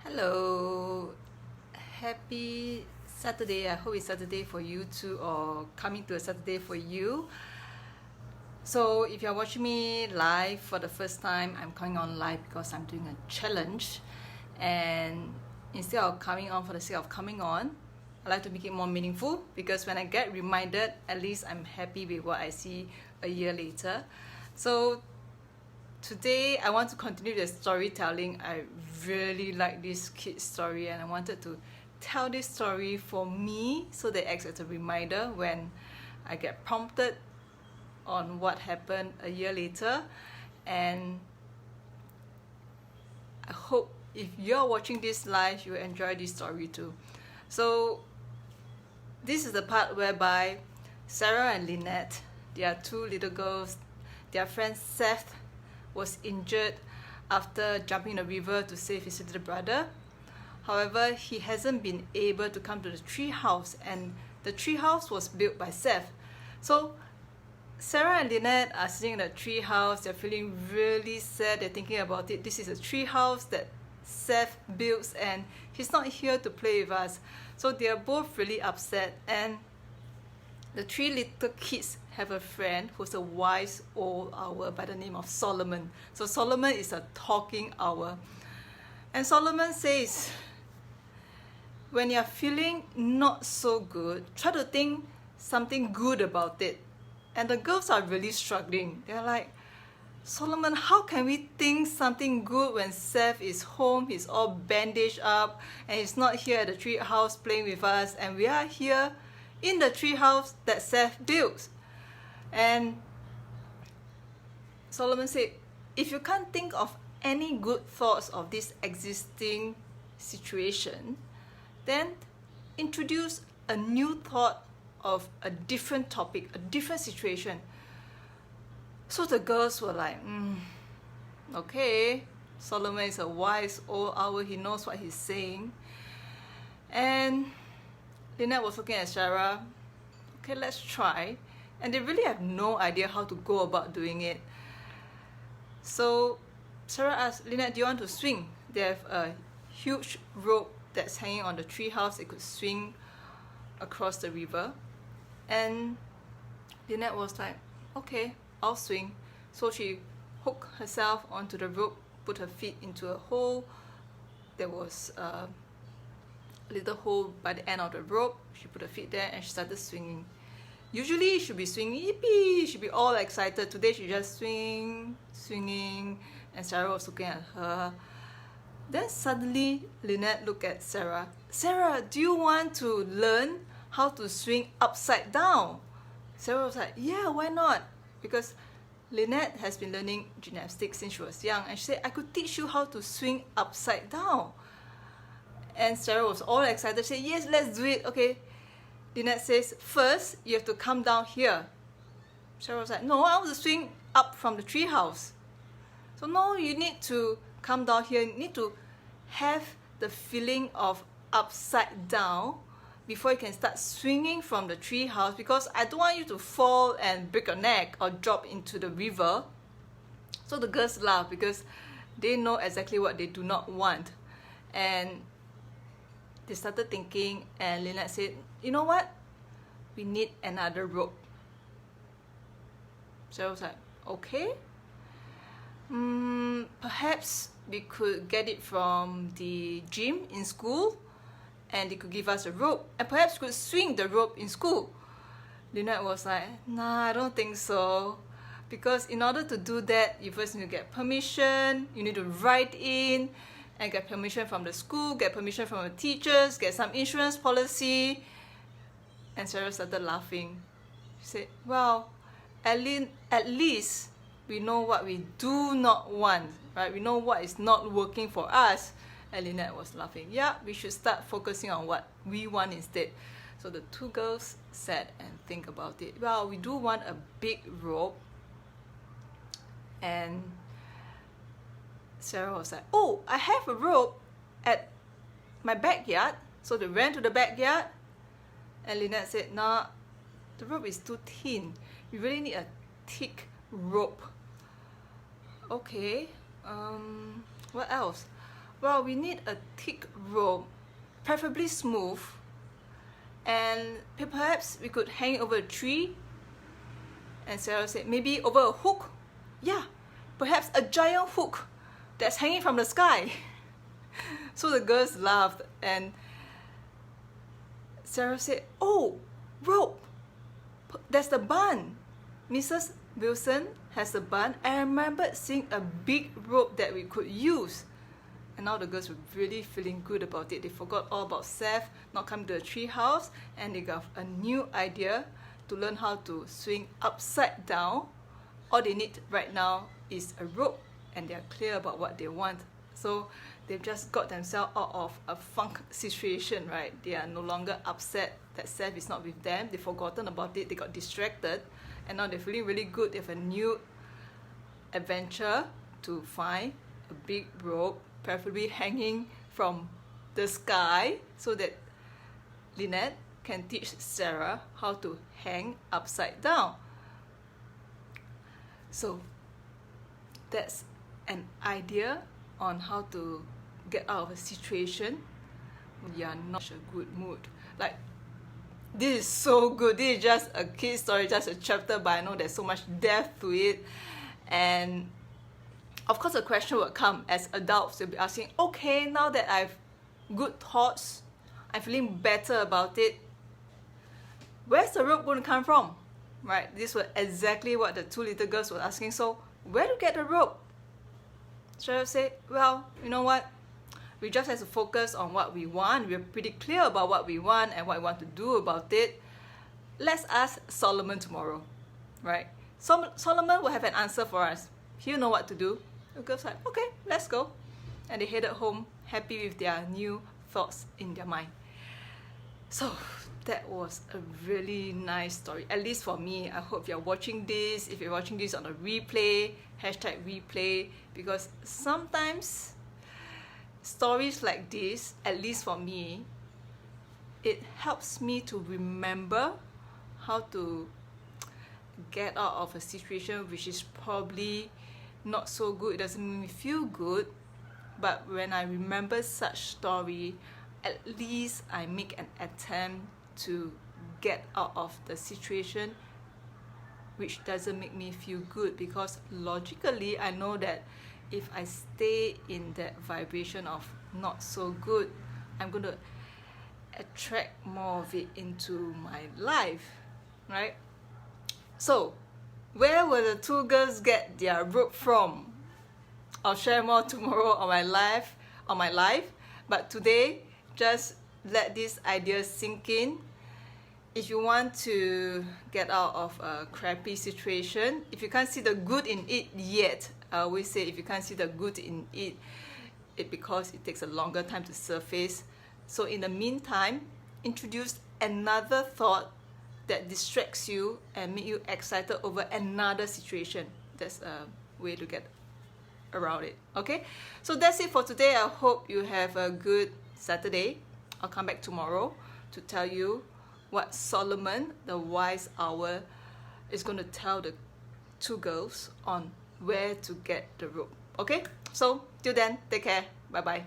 Hello, happy Saturday. I hope it's Saturday for you too, or coming to a Saturday for you. So if you're watching me live for the first time, I'm coming on live because I'm doing a challenge, and instead of coming on for the sake of coming on, I like to make it more meaningful, because when I get reminded, at least I'm happy with what I see a year later. So today I want to continue the storytelling. I really like this kid's story, and I wanted to tell this story for me so that it acts as a reminder when I get prompted on what happened a year later. And I hope if you're watching this live, you will enjoy this story too. So this is the part whereby Sarah and Lynette, their two little girls, their friend Seth was injured after jumping in the river to save his little brother. However, he hasn't been able to come to the tree house, and the tree house was built by Seth. So Sarah and Lynette are sitting in the tree house. They're feeling really sad. They're thinking about it. This is a tree house that Seth builds, and he's not here to play with us. So they are both really upset. And the three little kids have a friend who's a wise old owl by the name of Solomon. So Solomon is a talking owl. And Solomon says, when you're feeling not so good, try to think something good about it. And the girls are really struggling. They're like, Solomon, how can we think something good when Seth is home, he's all bandaged up, and he's not here at the tree house playing with us, and we are here in the tree house that Seth built. And Solomon said, if you can't think of any good thoughts of this existing situation, then introduce a new thought of a different topic, a different situation. So the girls were like, okay, Solomon is a wise old owl, he knows what he's saying. And Lynette was looking at Sarah, okay, let's try. And they really have no idea how to go about doing it. So Sarah asked, Lynette, do you want to swing? They have a huge rope that's hanging on the tree house. It could swing across the river. And Lynette was like, okay, I'll swing. So she hooked herself onto the rope, put her feet into a hole. There was a little hole by the end of the rope. She put her feet there and she started swinging. Usually she should be swinging, yippee, she should be all excited. Today she just swinging, and Sarah was looking at her. Then suddenly Lynette looked at Sarah. Sarah, do you want to learn how to swing upside down? Sarah was like, yeah, why not? Because Lynette has been learning gymnastics since she was young, and she said, I could teach you how to swing upside down. And Sarah was all excited. She said, yes, let's do it. Okay. Lynette says, first, you have to come down here. Sarah was like, no, I want to swing up from the tree house. So no, you need to come down here. You need to have the feeling of upside down before you can start swinging from the tree house, because I don't want you to fall and break your neck or drop into the river. So the girls laugh because they know exactly what they do not want. And they started thinking, and Lynette said, you know what? We need another rope. So I was like, okay. Perhaps we could get it from the gym in school, and they could give us a rope, and perhaps we could swing the rope in school. Lynette was like, nah, I don't think so. Because in order to do that, you first need to get permission, you need to write in, and get permission from the school, get permission from the teachers, get some insurance policy. And Sarah started laughing. She said, well, at least we know what we do not want, right? We know what is not working for us. And Lynette was laughing. Yeah, we should start focusing on what we want instead. So the two girls sat and think about it. Well, we do want a big rope. And Sarah was like, oh, I have a rope at my backyard. So they ran to the backyard, and Lynette said, nah, the rope is too thin. We really need a thick rope. Okay, what else? well, we need a thick rope, preferably smooth, and perhaps we could hang it over a tree. And Sarah said, maybe over a hook? Yeah, perhaps a giant hook that's hanging from the sky. So the girls laughed, and Sarah said, oh, rope, there's the barn. Mrs. Wilson has a barn. I remembered seeing a big rope that we could use. And now the girls were really feeling good about it. They forgot all about Seth not coming to the tree house, and they got a new idea to learn how to swing upside down. All they need right now is a rope, and they're clear about what they want. So they've just got themselves out of a funk situation, right? They are no longer upset that Seth is not with them. They've forgotten about it. They got distracted, and now they're feeling really good. They have a new adventure to find a big rope, preferably hanging from the sky, so that Lynette can teach Sarah how to hang upside down. So that's an idea on how to get out of a situation when you are not in a good mood. Like, this is so good. This is just a kid's story, just a chapter, but I know there's so much depth to it. And of course, a question will come as adults. They'll be asking, okay, now that I've good thoughts, I'm feeling better about it, where's the rope going to come from? Right? This was exactly what the two little girls were asking. So, where to get the rope? Cheryl said, well, you know what? We just have to focus on what we want. We're pretty clear about what we want and what we want to do about it. Let's ask Solomon tomorrow, right? Solomon will have an answer for us. He'll know what to do. The girls like, okay, let's go. And they headed home, happy with their new thoughts in their mind. So that was a really nice story, at least for me. I hope you're watching this. If you're watching this on a replay, #replay, because sometimes stories like this, at least for me, it helps me to remember how to get out of a situation which is probably not so good. It doesn't make me feel good, but when I remember such story, at least I make an attempt to get out of the situation which doesn't make me feel good, because logically I know that if I stay in that vibration of not so good, I'm going to attract more of it into my life, right? So where will the two girls get their rope from? I'll share more tomorrow on my live, but today just let this idea sink in. If you want to get out of a crappy situation, if you can't see the good in it yet, I always say if you can't see the good in it, it's because it takes a longer time to surface. So in the meantime, introduce another thought that distracts you and make you excited over another situation. That's a way to get around it. Okay, so that's it for today. I hope you have a good Saturday. I'll come back tomorrow to tell you what Solomon, the wise owl, is going to tell the two girls on where to get the rope. Okay, so till then, take care. Bye bye.